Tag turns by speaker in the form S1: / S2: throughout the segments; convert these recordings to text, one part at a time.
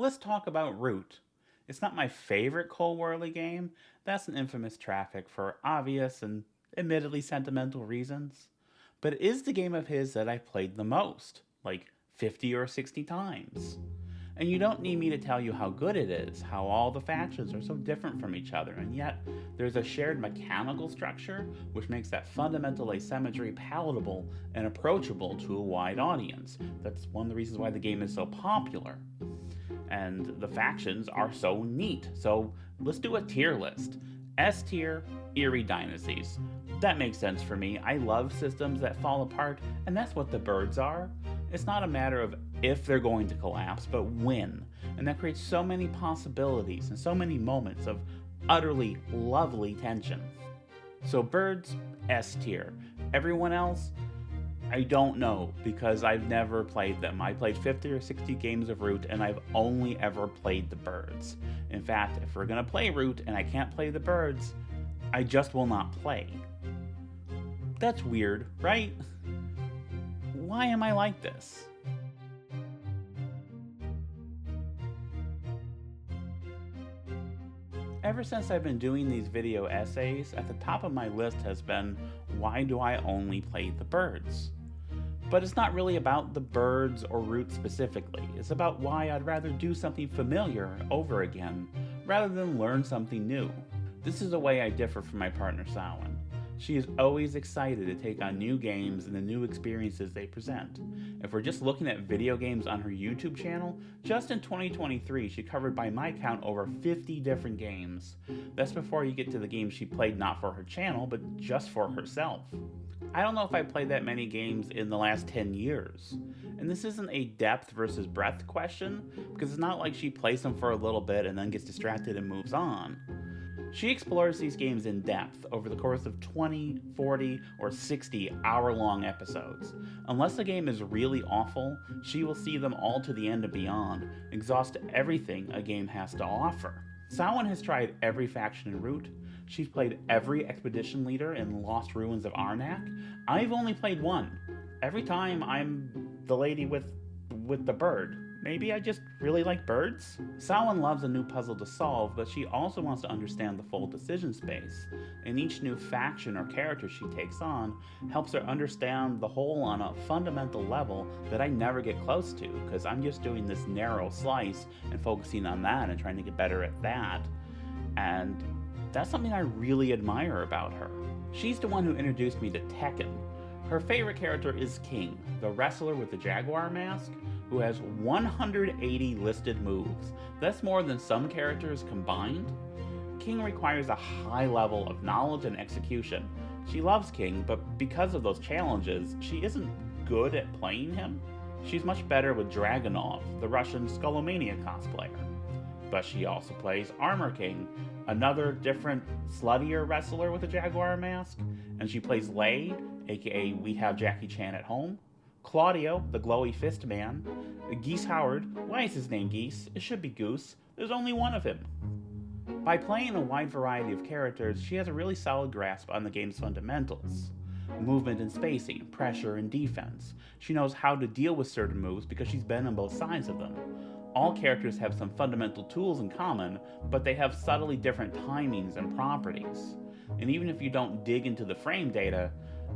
S1: let's talk about Root. It's not my favorite Cole Worley game. That's an infamous traffic for obvious and admittedly sentimental reasons. But it is the game of his that I played the most, like 50 or 60 times. And you don't need me to tell you how good it is, how all the factions are so different from each other, and yet there's a shared mechanical structure which makes that fundamental asymmetry palatable and approachable to a wide audience. That's one of the reasons why the game is so popular. And the factions are so neat. So let's do a tier list. S tier, eerie dynasties. That makes sense for me. I love systems that fall apart, and that's what the birds are. It's not a matter of if they're going to collapse, but when. And that creates so many possibilities and so many moments of utterly lovely tension. So birds, S tier. Everyone else, I don't know, because I've never played them. I played 50 or 60 games of Root, and I've only ever played the birds. In fact, if we're gonna play Root and I can't play the birds, I just will not play. That's weird, right? Why am I like this? Ever since I've been doing these video essays, at the top of my list has been, why do I only play the birds? But it's not really about the birds or Root specifically. It's about why I'd rather do something familiar over again, rather than learn something new. This is a way I differ from my partner Salmon. She is always excited to take on new games and the new experiences they present. If we're just looking at video games on her YouTube channel, just in 2023 she covered by my count over 50 different games. That's before you get to the games she played not for her channel, but just for herself. I don't know if I played that many games in the last 10 years. And this isn't a depth versus breadth question, because it's not like she plays them for a little bit and then gets distracted and moves on. She explores these games in depth over the course of 20, 40, or 60 hour-long episodes. Unless the game is really awful, she will see them all to the end and beyond, exhaust everything a game has to offer. Salmon has tried every faction in Root. She's played every expedition leader in Lost Ruins of Arnak. I've only played one. Every time I'm the lady with the bird. Maybe I just really like birds? Salmon loves a new puzzle to solve, but she also wants to understand the full decision space. And each new faction or character she takes on helps her understand the whole on a fundamental level that I never get close to, because I'm just doing this narrow slice and focusing on that and trying to get better at that. And that's something I really admire about her. She's the one who introduced me to Tekken. Her favorite character is King, the wrestler with the jaguar mask, who has 180 listed moves. That's more than some characters combined. King requires a high level of knowledge and execution. She loves King, but because of those challenges, she isn't good at playing him. She's much better with Dragunov, the Russian Skullomania cosplayer. But she also plays Armor King, another different, sluttier wrestler with a jaguar mask, and she plays Lei, aka We Have Jackie Chan at Home, Claudio, the glowy fist man, Geese Howard. Why is his name Geese? It should be Goose. There's only one of him. By playing a wide variety of characters, she has a really solid grasp on the game's fundamentals. Movement and spacing, pressure and defense. She knows how to deal with certain moves because she's been on both sides of them. All characters have some fundamental tools in common, but they have subtly different timings and properties. And even if you don't dig into the frame data,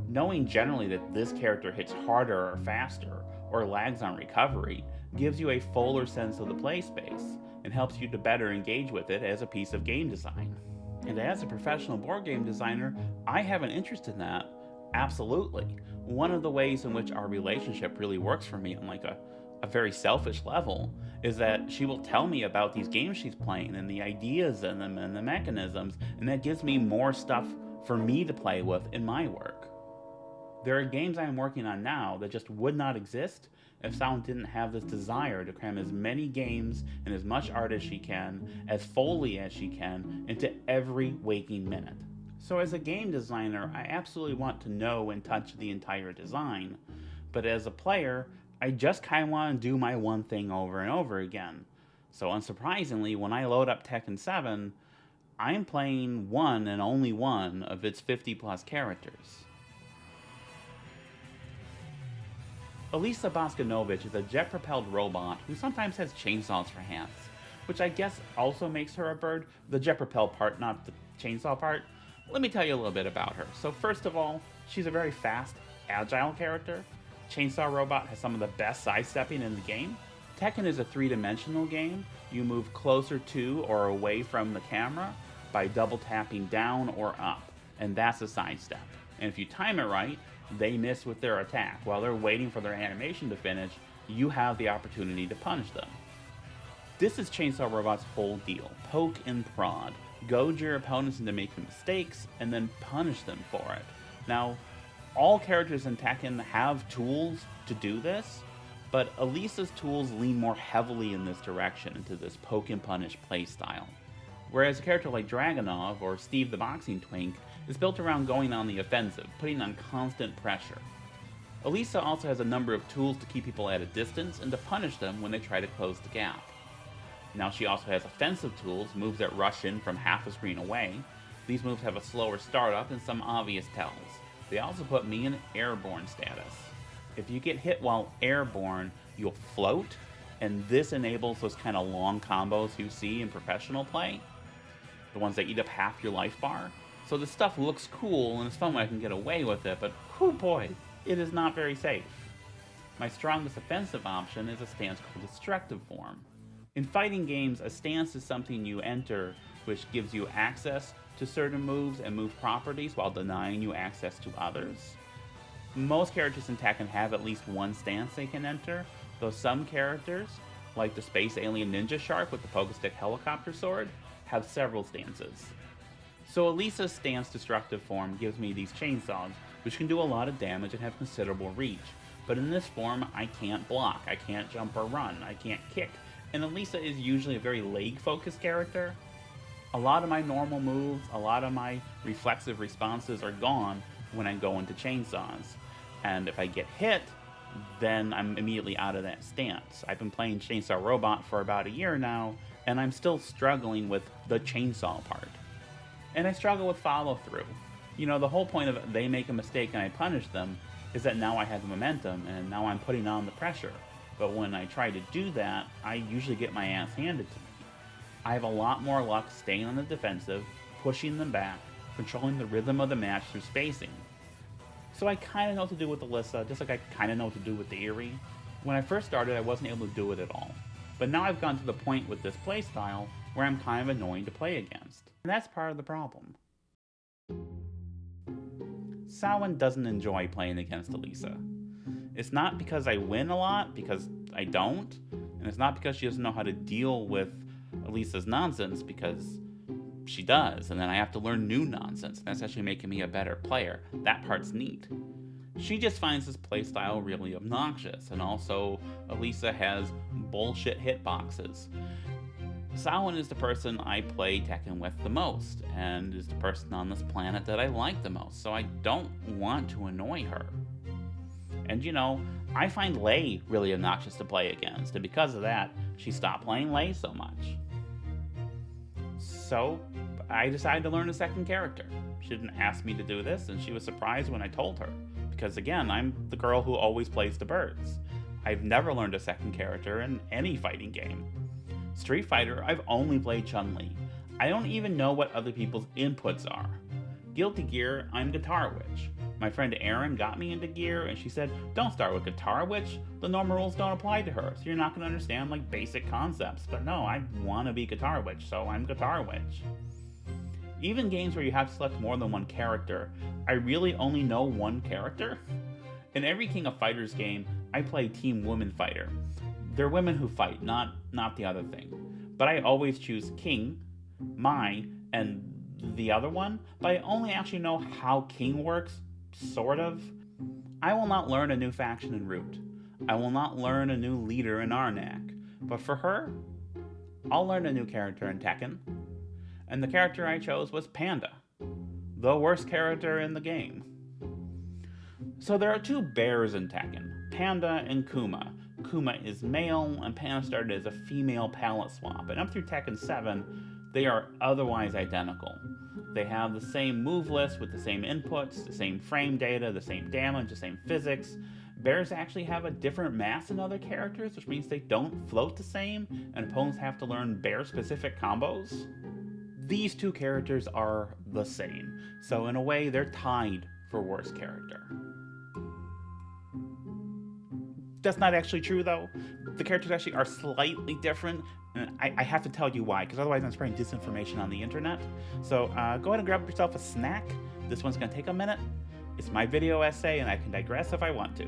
S1: knowing generally that this character hits harder or faster, or lags on recovery, gives you a fuller sense of the play space, and helps you to better engage with it as a piece of game design. And as a professional board game designer, I have an interest in that, absolutely. One of the ways in which our relationship really works for me on like a very selfish level is that she will tell me about these games she's playing and the ideas in them and the mechanisms, and that gives me more stuff for me to play with in my work. There are games I'm working on now that just would not exist if Salmon didn't have this desire to cram as many games and as much art as she can, as fully as she can, into every waking minute. So as a game designer, I absolutely want to know and touch the entire design, but as a player, I just kind of want to do my one thing over and over again. So unsurprisingly, when I load up Tekken 7, I'm playing one and only one of its 50 plus characters. Elisa Boskanovich is a jet-propelled robot who sometimes has chainsaws for hands, which I guess also makes her a bird. The jet-propelled part, not the chainsaw part. Let me tell you a little bit about her. So first of all, she's a very fast, agile character. Chainsaw Robot has some of the best sidestepping in the game. Tekken is a three-dimensional game. You move closer to or away from the camera by double tapping down or up, and that's a sidestep. And if you time it right, they miss with their attack. While they're waiting for their animation to finish, you have the opportunity to punish them. This is Chainsaw Robot's whole deal. Poke and prod. Goad your opponents into making mistakes, and then punish them for it. Now, all characters in Tekken have tools to do this, but Elisa's tools lean more heavily in this direction, into this poke and punish playstyle. Whereas a character like Dragunov or Steve the Boxing Twink is built around going on the offensive, putting on constant pressure. Elisa also has a number of tools to keep people at a distance and to punish them when they try to close the gap. Now she also has offensive tools, moves that rush in from half a screen away. These moves have a slower startup and some obvious tells. They also put me in airborne status. If you get hit while airborne, you'll float, and this enables those kind of long combos you see in professional play. The ones that eat up half your life bar. So this stuff looks cool, and it's fun when I can get away with it, but whoo boy, it is not very safe. My strongest offensive option is a stance called Destructive Form. In fighting games, a stance is something you enter which gives you access to certain moves and move properties while denying you access to others. Most characters in Tekken have at least one stance they can enter, though some characters, like the Space Alien Ninja Shark with the Pokestick Helicopter Sword, have several stances. So Elisa's stance Destructive Form gives me these chainsaws, which can do a lot of damage and have considerable reach. But in this form, I can't block, I can't jump or run, I can't kick, and Elisa is usually a very leg-focused character. A lot of my normal moves, a lot of my reflexive responses are gone when I go into chainsaws. And if I get hit, then I'm immediately out of that stance. I've been playing Chainsaw Robot for about a year now, and I'm still struggling with the chainsaw part. And I struggle with follow-through. You know, the whole point of it, they make a mistake and I punish them is that now I have the momentum and now I'm putting on the pressure. But when I try to do that, I usually get my ass handed to me. I have a lot more luck staying on the defensive, pushing them back, controlling the rhythm of the match through spacing. So I kind of know what to do with Elisa, just like I kind of know what to do with the Eerie. When I first started, I wasn't able to do it at all. But now I've gotten to the point with this playstyle where I'm kind of annoying to play against. And that's part of the problem. Salmon doesn't enjoy playing against Elisa. It's not because I win a lot, because I don't, and it's not because she doesn't know how to deal with Elisa's nonsense, because she does, and then I have to learn new nonsense, and that's actually making me a better player. That part's neat. She just finds this playstyle really obnoxious, and also Elisa has bullshit hitboxes. Salmon is the person I play Tekken with the most, and is the person on this planet that I like the most, so I don't want to annoy her. And you know, I find Lei really obnoxious to play against, and because of that, she stopped playing Lei so much. So, I decided to learn a second character. She didn't ask me to do this, and she was surprised when I told her. Because again, I'm the girl who always plays the birds. I've never learned a second character in any fighting game. Street Fighter, I've only played Chun-Li. I don't even know what other people's inputs are. Guilty Gear, I'm Guitar Witch. My friend Erin got me into Gear, and she said, don't start with Guitar Witch, the normal rules don't apply to her, so you're not going to understand like basic concepts. But no, I want to be Guitar Witch, so I'm Guitar Witch. Even games where you have to select more than one character, I really only know one character. In every King of Fighters game, I play Team Woman Fighter. They're women who fight, not the other thing. But I always choose King, Mai, and the other one, but I only actually know how King works, sort of. I will not learn a new faction in Root. I will not learn a new leader in Arnak. But for her, I'll learn a new character in Tekken. And the character I chose was Panda, the worst character in the game. So there are two bears in Tekken, Panda and Kuma. Kuma is male, and Panda started as a female palette swap, and up through Tekken 7, they are otherwise identical. They have the same move list with the same inputs, the same frame data, the same damage, the same physics. Bears actually have a different mass than other characters, which means they don't float the same, and opponents have to learn bear-specific combos. These two characters are the same, so in a way they're tied for worst character. That's not actually true though. The characters actually are slightly different, and I have to tell you why, because otherwise I'm spreading disinformation on the internet. So go ahead and grab yourself a snack. This one's gonna take a minute. It's my video essay, and I can digress if I want to.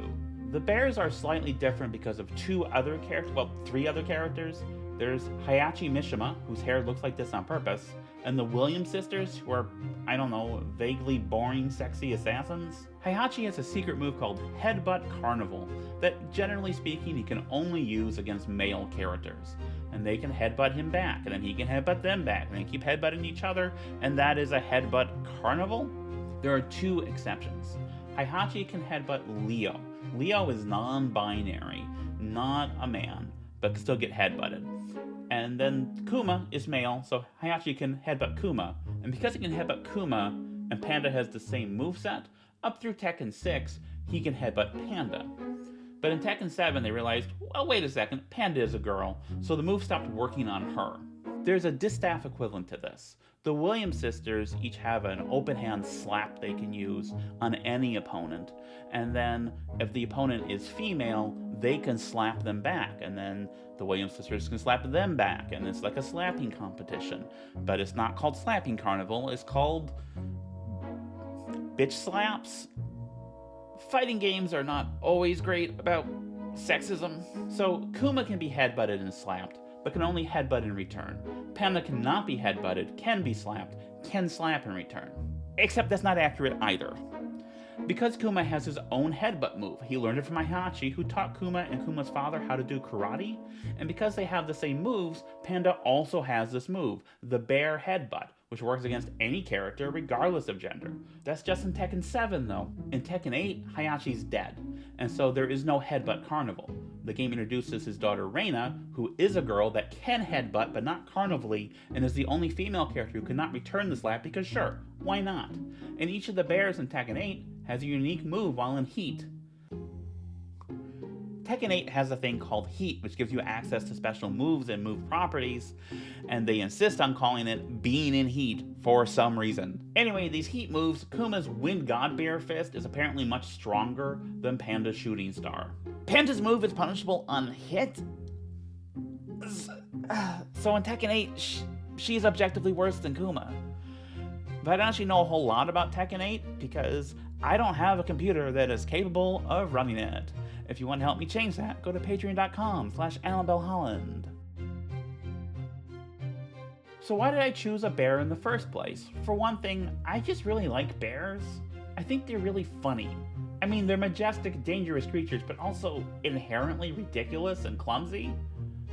S1: The bears are slightly different because of three other characters. There's Heihachi Mishima, whose hair looks like this on purpose, and the Williams sisters, who are, I don't know, vaguely boring, sexy assassins. Heihachi has a secret move called Headbutt Carnival that, generally speaking, he can only use against male characters. And they can headbutt him back, and then he can headbutt them back, and they keep headbutting each other, and that is a Headbutt Carnival. There are two exceptions. Heihachi can headbutt Leo. Leo is non-binary, not a man, but can still get headbutted. And then Kuma is male, so Heihachi can headbutt Kuma. And because he can headbutt Kuma, and Panda has the same moveset, up through Tekken 6, he can headbutt Panda. But in Tekken 7, they realized, well, wait a second, Panda is a girl, so the move stopped working on her. There's a distaff equivalent to this. The Williams sisters each have an open hand slap they can use on any opponent, and then if the opponent is female, they can slap them back, and then the Williams sisters can slap them back, and it's like a slapping competition. But it's not called Slapping Carnival, it's called bitch slaps. Fighting games are not always great about sexism, so Kuma can be headbutted and slapped, but can only headbutt in return. Panda cannot be headbutted, can be slapped, can slap in return. Except that's not accurate either. Because Kuma has his own headbutt move, he learned it from Heihachi, who taught Kuma and Kuma's father how to do karate, and because they have the same moves, Panda also has this move, the bear headbutt, which works against any character regardless of gender. That's just in Tekken 7 though. In Tekken 8, Heihachi's dead, and so there is no Headbutt Carnival. The game introduces his daughter Reina, who is a girl that can headbutt but not carnivally, and is the only female character who cannot return the slap because sure, why not? And each of the bears in Tekken 8 has a unique move while in heat. Tekken 8 has a thing called Heat, which gives you access to special moves and move properties, and they insist on calling it being in heat for some reason. Anyway, these heat moves, Kuma's Wind God Bear Fist is apparently much stronger than Panda's Shooting Star. Panda's move is punishable on hit? So in Tekken 8, she's objectively worse than Kuma. But I don't actually know a whole lot about Tekken 8 because I don't have a computer that is capable of running it. If you want to help me change that, go to patreon.com/Amabel Holland. So why did I choose a bear in the first place? For one thing, I just really like bears. I think they're really funny. I mean, they're majestic, dangerous creatures, but also inherently ridiculous and clumsy.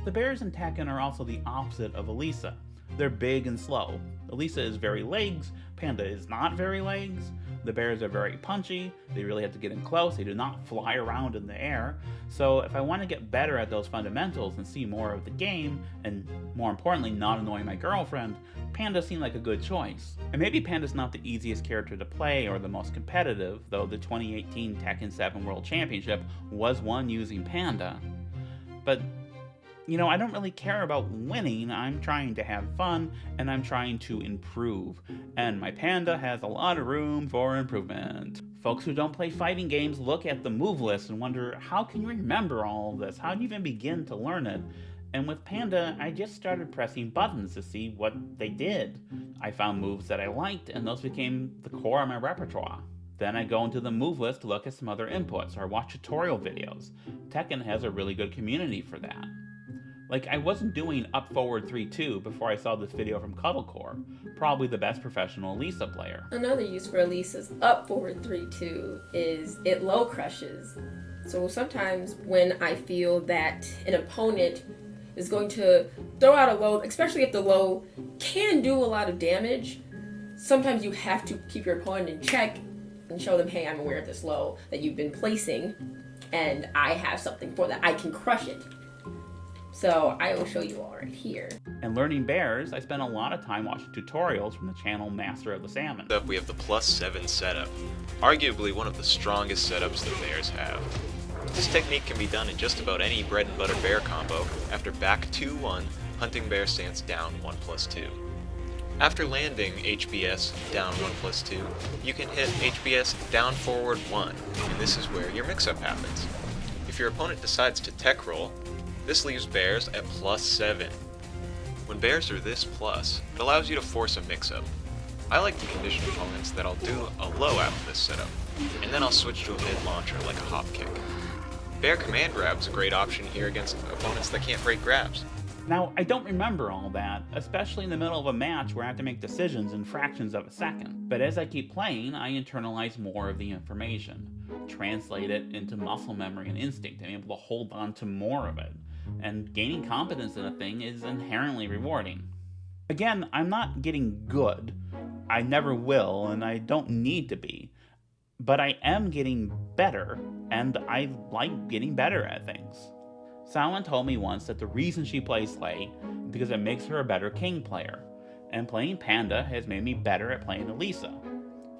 S1: The bears in Tekken are also the opposite of Elisa. They're big and slow. Elisa is very legs, Panda is not very legs. The bears are very punchy, they really have to get in close, they do not fly around in the air. So if I want to get better at those fundamentals and see more of the game, and more importantly not annoy my girlfriend, Panda seemed like a good choice. And maybe Panda's not the easiest character to play or the most competitive, though the 2018 Tekken 7 World Championship was won using Panda. But you know, I don't really care about winning, I'm trying to have fun, and I'm trying to improve. And my Panda has a lot of room for improvement. Folks who don't play fighting games look at the move list and wonder, how can you remember all of this? How do you even begin to learn it? And with Panda, I just started pressing buttons to see what they did. I found moves that I liked, and those became the core of my repertoire. Then I go into the move list to look at some other inputs, or watch tutorial videos. Tekken has a really good community for that. Like, I wasn't doing up forward 3-2 before I saw this video from CuddleCore, probably the best professional Elisa player.
S2: Another use for Elisa's up forward 3-2 is it low crushes. So sometimes when I feel that an opponent is going to throw out a low, especially if the low can do a lot of damage, sometimes you have to keep your opponent in check and show them, hey, I'm aware of this low that you've been placing, and I have something for that. I can crush it. So I will show you all right here.
S1: And learning bears, I spent a lot of time watching tutorials from the channel Master of the Salmon.
S3: We have the +7 setup, arguably one of the strongest setups the bears have. This technique can be done in just about any bread and butter bear combo after back 2-1, hunting bear stance down 1+2. After landing HBS down 1+2, you can hit HBS down forward 1, and this is where your mix-up happens. If your opponent decides to tech roll, this leaves bears at +7. When bears are this plus, it allows you to force a mix-up. I like to condition opponents that I'll do a low after this setup, and then I'll switch to a mid launcher like a hop kick. Bear command grab's a great option here against opponents that can't break grabs.
S1: Now, I don't remember all that, especially in the middle of a match where I have to make decisions in fractions of a second. But as I keep playing, I internalize more of the information, translate it into muscle memory and instinct, and I'm able to hold on to more of it. And gaining competence in a thing is inherently rewarding. Again, I'm not getting good. I never will, and I don't need to be. But I am getting better, and I like getting better at things. Salmon told me once that the reason she plays Slay is because it makes her a better King player, and playing Panda has made me better at playing Elisa.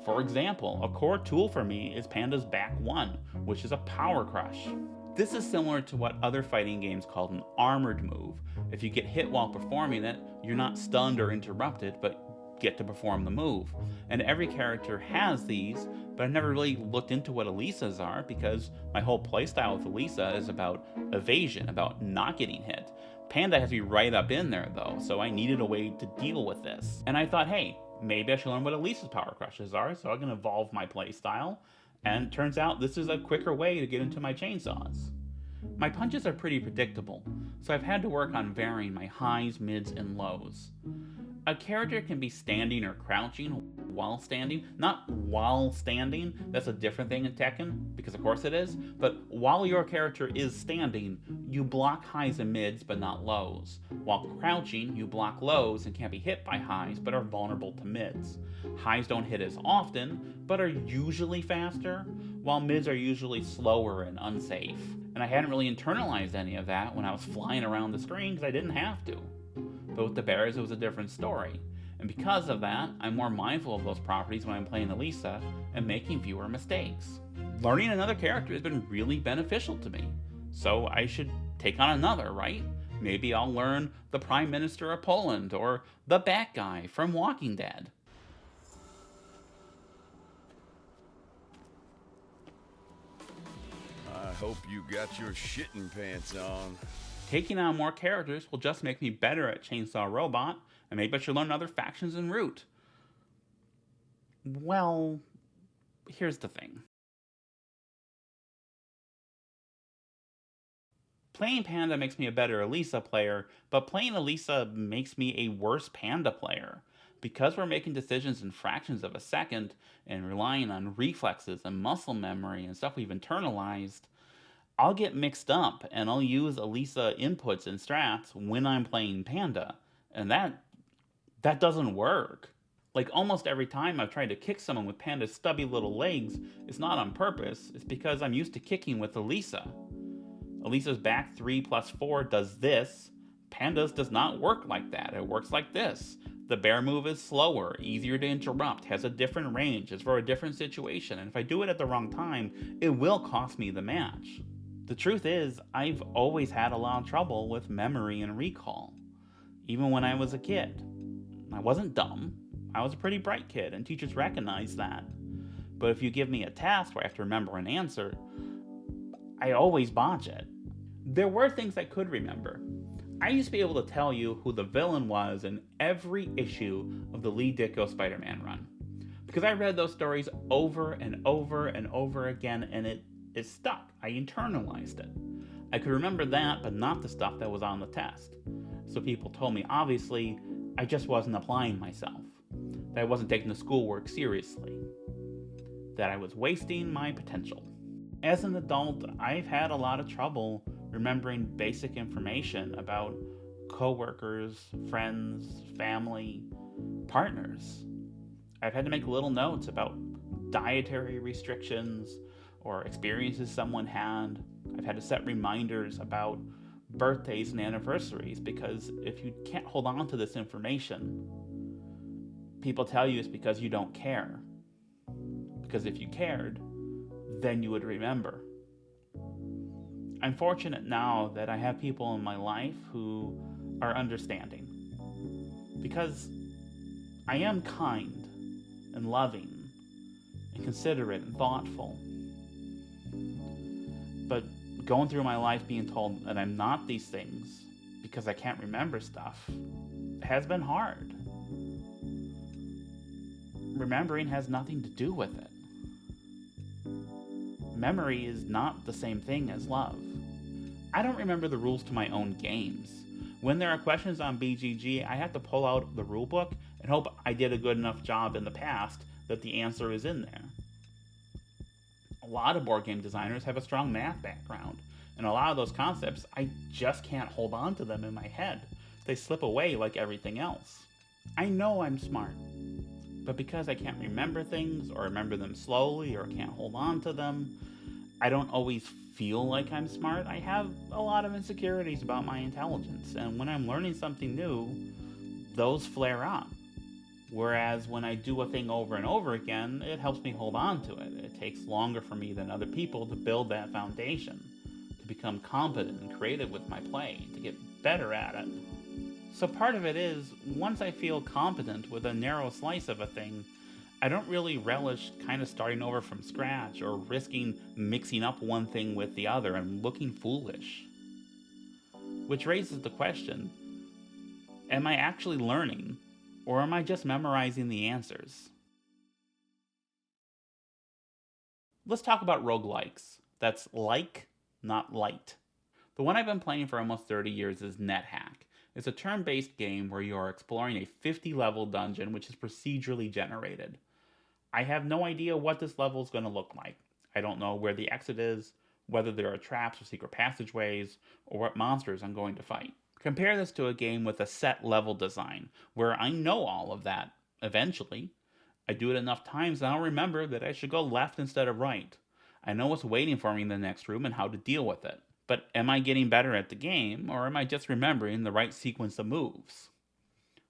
S1: For example, a core tool for me is Panda's back 1, which is a power crush. This is similar to what other fighting games call an armored move. If you get hit while performing it, you're not stunned or interrupted, but get to perform the move. And every character has these, but I never really looked into what Elisa's are because my whole playstyle with Elisa is about evasion, about not getting hit. Panda has to be right up in there though, so I needed a way to deal with this. And I thought, hey, maybe I should learn what Elisa's power crushes are, so I can evolve my playstyle. And it turns out this is a quicker way to get into my chainsaws. My punches are pretty predictable, so I've had to work on varying my highs, mids, and lows. A character can be standing or crouching while standing, not while standing, that's a different thing in Tekken, because of course it is, but while your character is standing, you block highs and mids but not lows. While crouching, you block lows and can't be hit by highs but are vulnerable to mids. Highs don't hit as often, but are usually faster, while mids are usually slower and unsafe. And I hadn't really internalized any of that when I was flying around the screen because I didn't have to. But with the bears, it was a different story. And because of that, I'm more mindful of those properties when I'm playing Elisa and making fewer mistakes. Learning another character has been really beneficial to me. So I should take on another, right? Maybe I'll learn the Prime Minister of Poland or the Bat Guy from Walking Dead.
S4: I hope you got your shitting pants on.
S1: Taking on more characters will just make me better at Chainsaw Robot, and maybe I should learn other factions en route. Well, here's the thing. Playing Panda makes me a better Elisa player, but playing Elisa makes me a worse Panda player. Because we're making decisions in fractions of a second, and relying on reflexes and muscle memory and stuff we've internalized, I'll get mixed up and I'll use Elisa inputs and strats when I'm playing Panda. And that doesn't work. Like almost every time I've tried to kick someone with Panda's stubby little legs, it's not on purpose, it's because I'm used to kicking with Elisa. Elisa's back 3+4 does this. Panda's does not work like that, it works like this. The bear move is slower, easier to interrupt, has a different range, it's for a different situation, and if I do it at the wrong time, it will cost me the match. The truth is, I've always had a lot of trouble with memory and recall. Even when I was a kid. I wasn't dumb. I was a pretty bright kid, and teachers recognized that. But if you give me a task where I have to remember an answer, I always botch it. There were things I could remember. I used to be able to tell you who the villain was in every issue of the Lee Ditko Spider-Man run. Because I read those stories over and over and over again, and it stuck. I internalized it. I could remember that, but not the stuff that was on the test. So people told me, obviously, I just wasn't applying myself. That I wasn't taking the schoolwork seriously. That I was wasting my potential. As an adult, I've had a lot of trouble remembering basic information about coworkers, friends, family, partners. I've had to make little notes about dietary restrictions or experiences someone had. I've had to set reminders about birthdays and anniversaries because if you can't hold on to this information, people tell you it's because you don't care. Because if you cared, then you would remember. I'm fortunate now that I have people in my life who are understanding. Because I am kind and loving and considerate and thoughtful. But going through my life being told that I'm not these things because I can't remember stuff has been hard. Remembering has nothing to do with it. Memory is not the same thing as love. I don't remember the rules to my own games. When there are questions on BGG, I have to pull out the rulebook and hope I did a good enough job in the past that the answer is in there. A lot of board game designers have a strong math background, and a lot of those concepts, I just can't hold on to them in my head. They slip away like everything else. I know I'm smart, but because I can't remember things, or remember them slowly, or can't hold on to them, I don't always feel like I'm smart. I have a lot of insecurities about my intelligence, and when I'm learning something new, those flare up. Whereas when I do a thing over and over again, it helps me hold on to it. It takes longer for me than other people to build that foundation, to become competent and creative with my play, to get better at it. So part of it is, once I feel competent with a narrow slice of a thing, I don't really relish kind of starting over from scratch or risking mixing up one thing with the other and looking foolish. Which raises the question, am I actually learning, or am I just memorizing the answers? Let's talk about roguelikes. That's like, not light. The one I've been playing for almost 30 years is NetHack. It's a turn-based game where you are exploring a 50-level dungeon which is procedurally generated. I have no idea what this level is going to look like. I don't know where the exit is, whether there are traps or secret passageways, or what monsters I'm going to fight. Compare this to a game with a set level design, where I know all of that eventually. I do it enough times and I'll remember that I should go left instead of right. I know what's waiting for me in the next room and how to deal with it. But am I getting better at the game, or am I just remembering the right sequence of moves?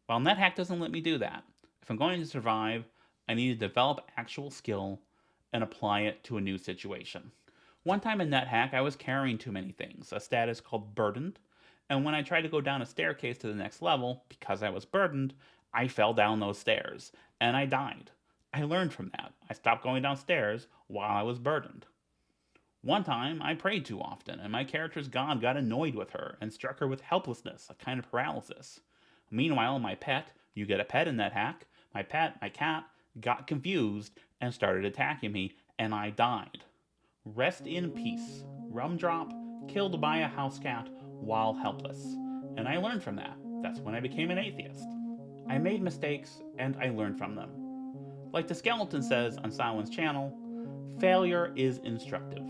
S1: Well, NetHack doesn't let me do that. If I'm going to survive, I need to develop actual skill and apply it to a new situation. One time in NetHack, I was carrying too many things, a status called burdened, and when I tried to go down a staircase to the next level, because I was burdened, I fell down those stairs, and I died. I learned from that. I stopped going downstairs while I was burdened. One time, I prayed too often, and my character's god got annoyed with her and struck her with helplessness, a kind of paralysis. Meanwhile, my pet, you get a pet in NetHack, my cat, got confused and started attacking me, and I died. Rest in peace. Rumdrop, killed by a housecat while helpless. And I learned from that. That's when I became an atheist. I made mistakes, and I learned from them. Like the skeleton says on Salmon's channel, failure is instructive.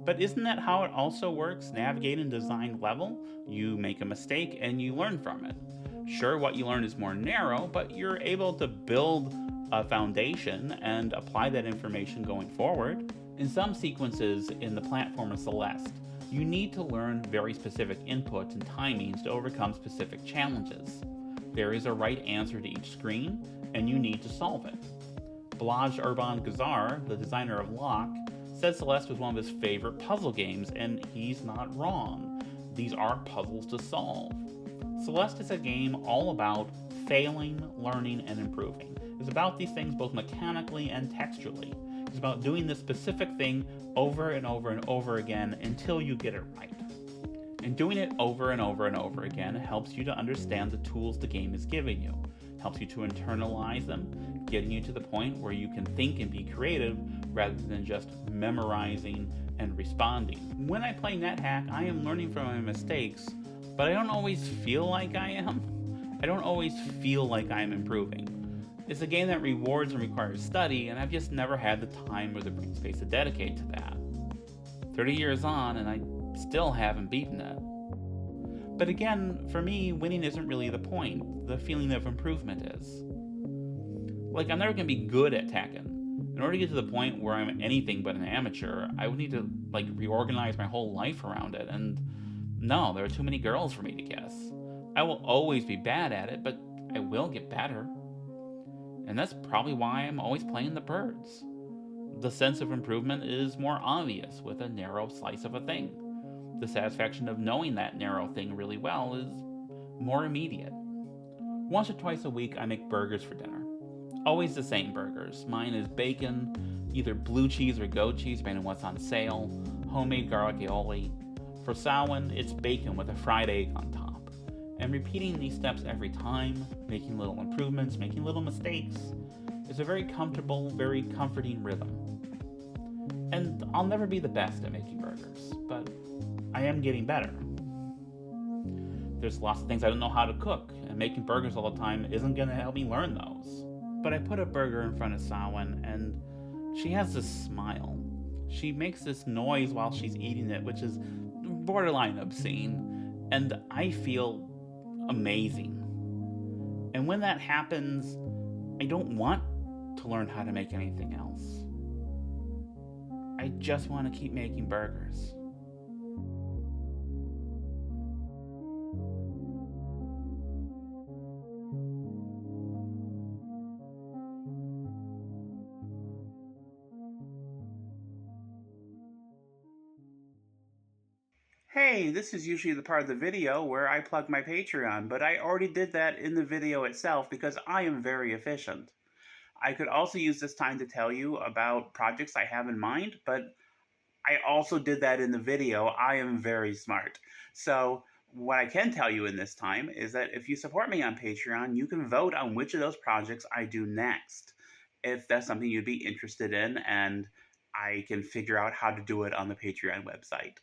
S1: But isn't that how it also works? Navigate and design level? You make a mistake and you learn from it. Sure, what you learn is more narrow, but you're able to build a foundation and apply that information going forward. In some sequences in the platformer Celeste, you need to learn very specific inputs and timings to overcome specific challenges. There is a right answer to each screen, and you need to solve it. Balazs Urban Gazar, the designer of Locke, said Celeste was one of his favorite puzzle games, and he's not wrong. These are puzzles to solve. Celeste is a game all about failing, learning, and improving. It's about these things both mechanically and textually. It's about doing this specific thing over and over and over again until you get it right. And doing it over and over and over again helps you to understand the tools the game is giving you. It helps you to internalize them, getting you to the point where you can think and be creative rather than just memorizing and responding. When I play NetHack, I am learning from my mistakes, but I don't always feel like I am. I don't always feel like I am improving. It's a game that rewards and requires study, and I've just never had the time or the brain space to dedicate to that. 30 years on, and I still haven't beaten it. But again, for me, winning isn't really the point. The feeling of improvement is. Like, I'm never going to be good at Tekken. In order to get to the point where I'm anything but an amateur, I would need to, reorganize my whole life around it, and no, there are too many girls for me to kiss. I will always be bad at it, but I will get better. And that's probably why I'm always playing the birds. The sense of improvement is more obvious with a narrow slice of a thing. The satisfaction of knowing that narrow thing really well is more immediate. Once or twice a week, I make burgers for dinner. Always the same burgers. Mine is bacon, either blue cheese or goat cheese, depending on what's on sale, homemade garlic aioli. For Salmon, it's bacon with a fried egg on top. And repeating these steps every time, making little improvements, making little mistakes, is a very comfortable, very comforting rhythm. And I'll never be the best at making burgers, but I am getting better. There's lots of things I don't know how to cook, and making burgers all the time isn't going to help me learn those. But I put a burger in front of Salmon, and she has this smile. She makes this noise while she's eating it, which is borderline obscene, and I feel amazing. And when that happens, I don't want to learn how to make anything else. I just want to keep making burgers. Hey, this is usually the part of the video where I plug my Patreon, but I already did that in the video itself because I am very efficient. I could also use this time to tell you about projects I have in mind, but I also did that in the video. I am very smart. So what I can tell you in this time is that if you support me on Patreon, you can vote on which of those projects I do next, if that's something you'd be interested in, and I can figure out how to do it on the Patreon website.